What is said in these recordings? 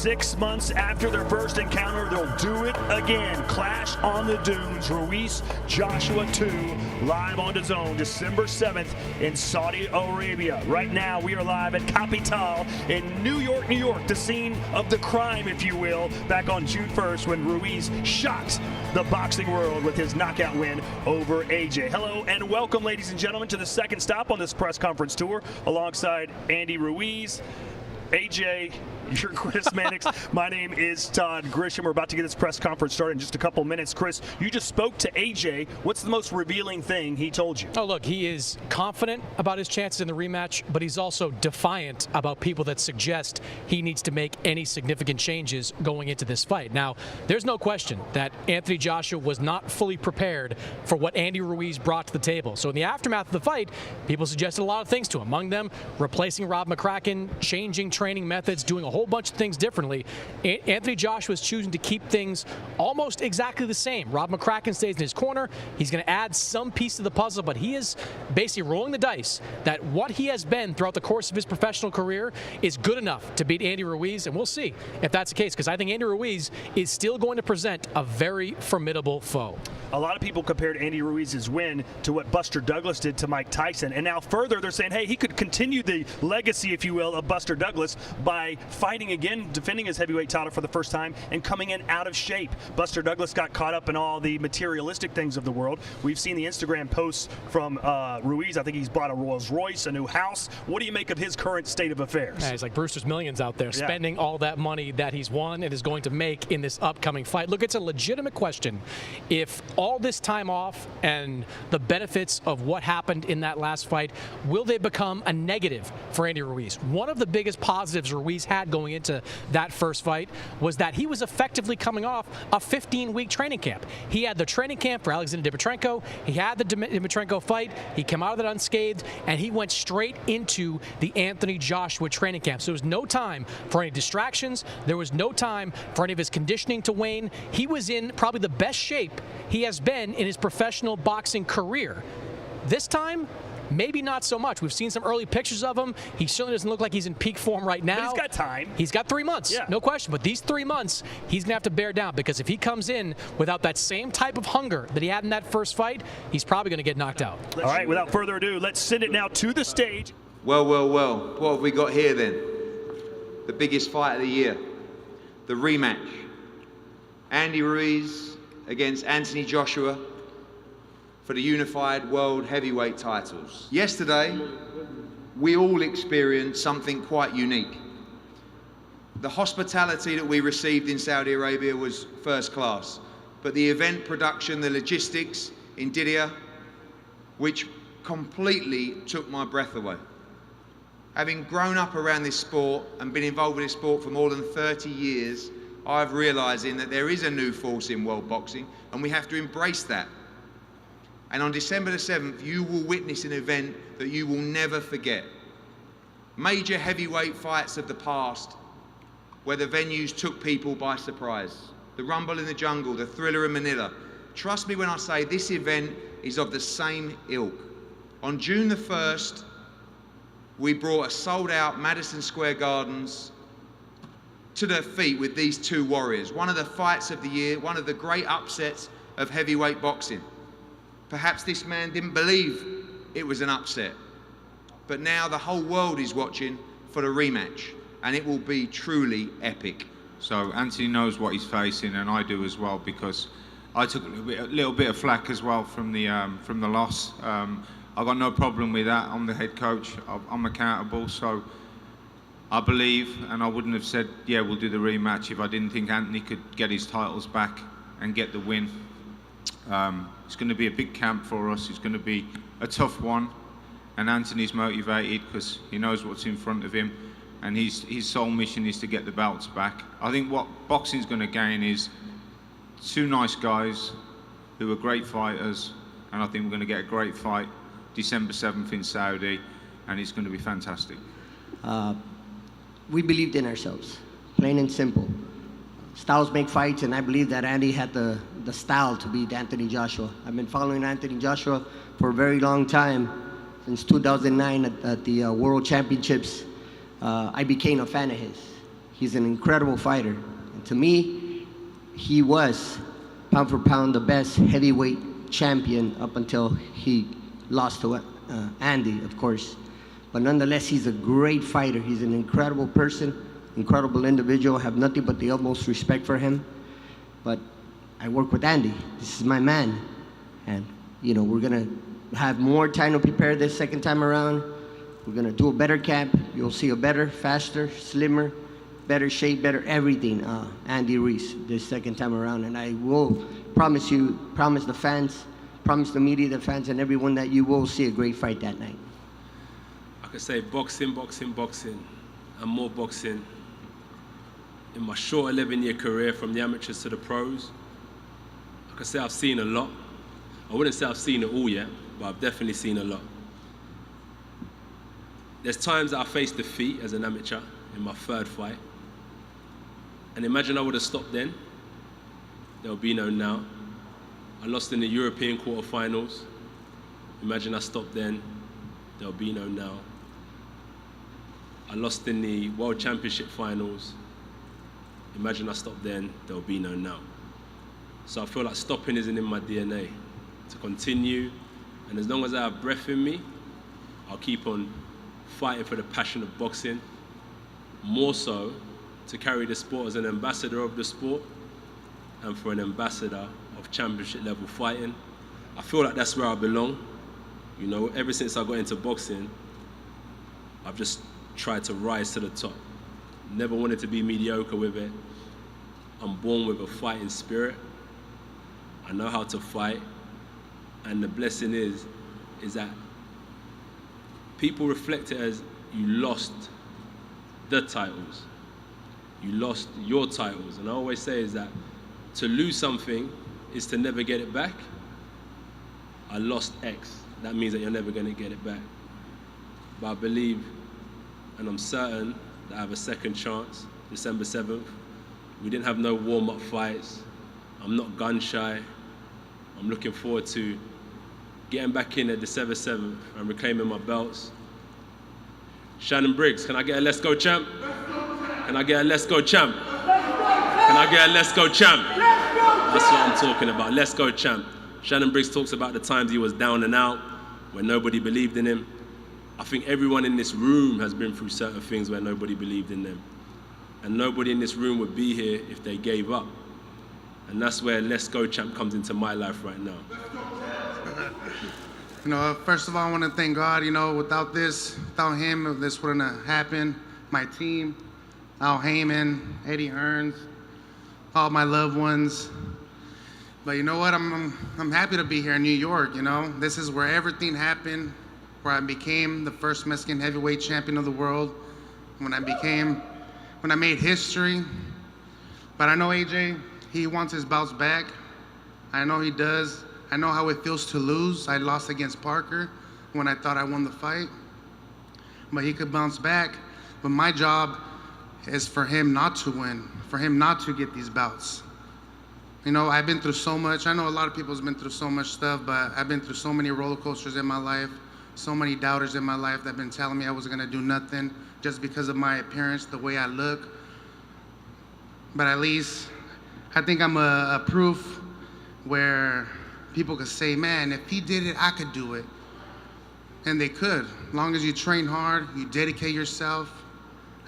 6 months after their first encounter, they'll do it again. Clash on the Dunes, Ruiz, Joshua 2, live on DAZN, December 7th in Saudi Arabia. Right now, we are live at Capital in New York, New York, the scene of the crime, if you will, back on June 1st when Ruiz shocked the boxing world with his knockout win over AJ. Hello and welcome, ladies and gentlemen, to the second stop on this press conference tour alongside Andy Ruiz, AJ, you're Chris Mannix. My name is Todd Grisham. We're about to get this press conference started in just a couple minutes. Chris, you just spoke to AJ. What's the most revealing thing he told you? Oh, look, he is confident about his chances in the rematch, but he's also defiant about people that suggest he needs to make any significant changes going into this fight. Now, there's no question that Anthony Joshua was not fully prepared for what Andy Ruiz brought to the table. So in the aftermath of the fight, people suggested a lot of things to him. Among them, replacing Rob McCracken, changing training methods, doing a whole bunch of things differently. Anthony Joshua is choosing to keep things almost exactly the same. Rob McCracken stays in his corner. He's going to add some piece to the puzzle, but he is basically rolling the dice that what he has been throughout the course of his professional career is good enough to beat Andy Ruiz, and we'll see if that's the case, because I think Andy Ruiz is still going to present a very formidable foe. A lot of people compared Andy Ruiz's win to what Buster Douglas did to Mike Tyson, and now further they're saying, hey, he could continue the legacy, if you will, of Buster Douglas by fighting again, defending his heavyweight title for the first time, and coming in out of shape. Buster Douglas got caught up in all the materialistic things of the world. We've seen the Instagram posts from Ruiz. I think he's bought a Rolls Royce, a new house. What do you make of his current state of affairs? Yeah, he's like Brewster's Millions out there, spending all that money that he's won and is going to make in this upcoming fight. Look, it's a legitimate question. If all this time off and the benefits of what happened in that last fight, will they become a negative for Andy Ruiz? One of the biggest positives Ruiz had going into that first fight was that he was effectively coming off a 15-week training camp. He had the training camp for Alexander Dimitrenko. He had the Dimitrenko fight. He came out of that unscathed, and he went straight into the Anthony Joshua training camp. So there was no time for any distractions. There was no time for any of his conditioning to wane. He was in probably the best shape he has been in his professional boxing career. This time, maybe not so much. We've seen some early pictures of him. He certainly doesn't look like he's in peak form right now. But he's got time. He's got 3 months, no question. But these 3 months, he's going to have to bear down, because if he comes in without that same type of hunger that he had in that first fight, he's probably going to get knocked out. All right, without further ado, let's send it now to the stage. Well, what have we got here then? The biggest fight of the year, the rematch. Andy Ruiz against Anthony Joshua for the unified world heavyweight titles. Yesterday, we all experienced something quite unique. The hospitality that we received in Saudi Arabia was first class, but the event production, the logistics in Didia, which completely took my breath away. Having grown up around this sport and been involved with this sport for more than 30 years, I've realising that there is a new force in world boxing, and we have to embrace that. And on December the 7th, you will witness an event that you will never forget. Major heavyweight fights of the past, where the venues took people by surprise. The Rumble in the Jungle, the Thriller in Manila. Trust me when I say this event is of the same ilk. On June the 1st, we brought a sold-out Madison Square Gardens to their feet with these two warriors. One of the fights of the year, one of the great upsets of heavyweight boxing. Perhaps this man didn't believe it was an upset, but now the whole world is watching for the rematch, and it will be truly epic. So Anthony knows what he's facing, and I do as well, because I took a little bit of flack as well from the loss. I got no problem with that. I'm the head coach. I'm accountable, so I believe, and I wouldn't have said, yeah, we'll do the rematch if I didn't think Anthony could get his titles back and get the win. It's going to be a big camp for us. It's going to be a tough one, and Anthony's motivated because he knows what's in front of him, and his sole mission is to get the belts back. I think what boxing's going to gain is two nice guys who are great fighters, and I think we're going to get a great fight December 7th in Saudi, and it's going to be fantastic. We believed in ourselves, plain and simple. Styles make fights, and I believe that Andy had the style to beat Anthony Joshua. I've been following Anthony Joshua for a very long time, since 2009 at the World Championships. I became a fan of his. He's an incredible fighter. And to me, he was, pound for pound, the best heavyweight champion up until he lost to Andy, of course. But nonetheless, he's a great fighter. He's an incredible person, incredible individual. I have nothing but the utmost respect for him. But I work with Andy. This is my man. And, you know, we're going to have more time to prepare this second time around. We're going to do a better camp. You'll see a better, faster, slimmer, better shape, better everything, Andy Ruiz, this second time around. And I will promise you, promise the fans, promise the media, the fans, and everyone that you will see a great fight that night. I could say boxing, boxing, boxing, and more boxing. In my short 11-year career, from the amateurs to the pros, I could say I've seen a lot. I wouldn't say I've seen it all yet, but I've definitely seen a lot. There's times that I faced defeat as an amateur in my third fight. And imagine I would have stopped then. There'll be no now. I lost in the European quarterfinals. Imagine I stopped then. There'll be no now. I lost in the World Championship finals. Imagine I stopped then. There'll be no now. So I feel like stopping isn't in my DNA. To continue, and as long as I have breath in me, I'll keep on fighting for the passion of boxing. More so, to carry the sport as an ambassador of the sport and for an ambassador of championship level fighting. I feel like that's where I belong. You know, ever since I got into boxing, I've just tried to rise to the top. Never wanted to be mediocre with it. I'm born with a fighting spirit. I know how to fight. And the blessing is that people reflect it as you lost the titles. You lost your titles. And I always say is that to lose something is to never get it back. I lost X. That means that you're never going to get it back. But I believe, and I'm certain, that I have a second chance, December 7th. We didn't have no warm-up fights. I'm not gun shy. I'm looking forward to getting back in at December 7th and reclaiming my belts. Shannon Briggs, can I get a let's go champ? Can I get a let's go champ? Can I get a let's go champ? That's what I'm talking about, let's go champ. Shannon Briggs talks about the times he was down and out, when nobody believed in him. I think everyone in this room has been through certain things where nobody believed in them. And nobody in this room would be here if they gave up. And that's where Let's Go Champ comes into my life right now. You know, first of all, I want to thank God. You know, without him, this wouldn't have happened. My team, Al Heyman, Eddie Hearns, all my loved ones. But you know what? I'm happy to be here in New York. You know, this is where everything happened, where I became the first Mexican heavyweight champion of the world. When I made history. But I know AJ, he wants his bouts back. I know he does. I know how it feels to lose. I lost against Parker when I thought I won the fight. But he could bounce back. But my job is for him not to win, for him not to get these bouts. You know, I've been through so much. I know a lot of people have been through so much stuff, but I've been through so many roller coasters in my life, so many doubters in my life that have been telling me I wasn't gonna do nothing just because of my appearance, the way I look. But at least, I think I'm a proof where people could say, man, if he did it, I could do it. And they could, as long as you train hard, you dedicate yourself,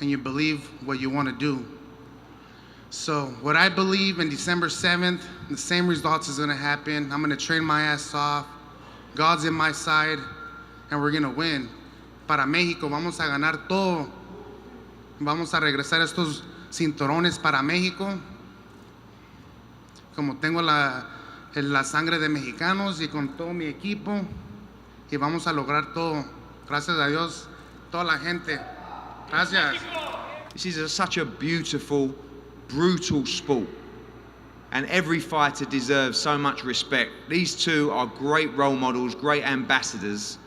and you believe what you want to do. So what I believe in December 7th, the same results is going to happen. I'm going to train my ass off. God's in my side, and we're going to win. Para México, vamos a ganar todo. Vamos a regresar estos cinturones para México. Como tengo la sangre de mexicanos y con todo mi equipo. Y vamos a lograr todo. Gracias a Dios, toda la gente. Gracias. This is such a beautiful, brutal sport. And every fighter deserves so much respect. These two are great role models, great ambassadors.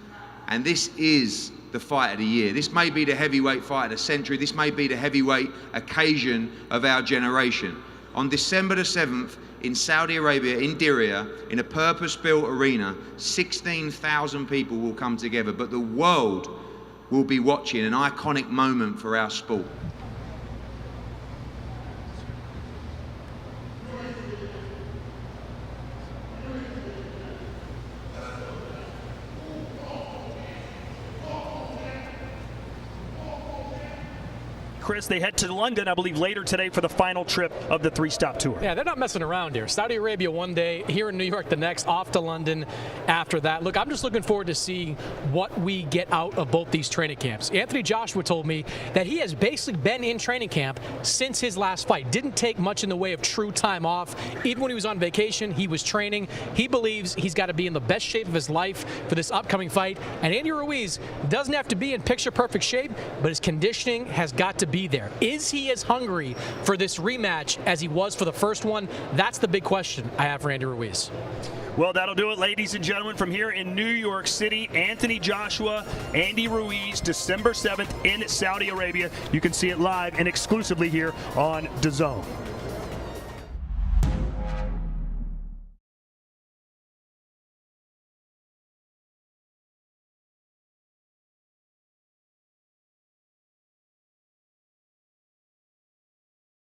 And this is the fight of the year. This may be the heavyweight fight of the century. This may be the heavyweight occasion of our generation. On December the 7th, in Saudi Arabia, in Diriyah, in a purpose-built arena, 16,000 people will come together, but the world will be watching an iconic moment for our sport. Chris, they head to London, I believe, later today for the final trip of the 3-stop tour. Yeah, they're not messing around here. Saudi Arabia one day, here in New York the next, off to London after that. Look, I'm just looking forward to seeing what we get out of both these training camps. Anthony Joshua told me that he has basically been in training camp since his last fight. Didn't take much in the way of true time off. Even when he was on vacation, he was training. He believes he's got to be in the best shape of his life for this upcoming fight. And Andy Ruiz doesn't have to be in picture-perfect shape, but his conditioning has got to be there. Is he as hungry for this rematch as he was for the first one? That's the big question I have for Andy Ruiz. Well, that'll do it, ladies and gentlemen, from here in New York City. Anthony Joshua, Andy Ruiz, December 7th in Saudi Arabia. You can see it live and exclusively here on DAZN.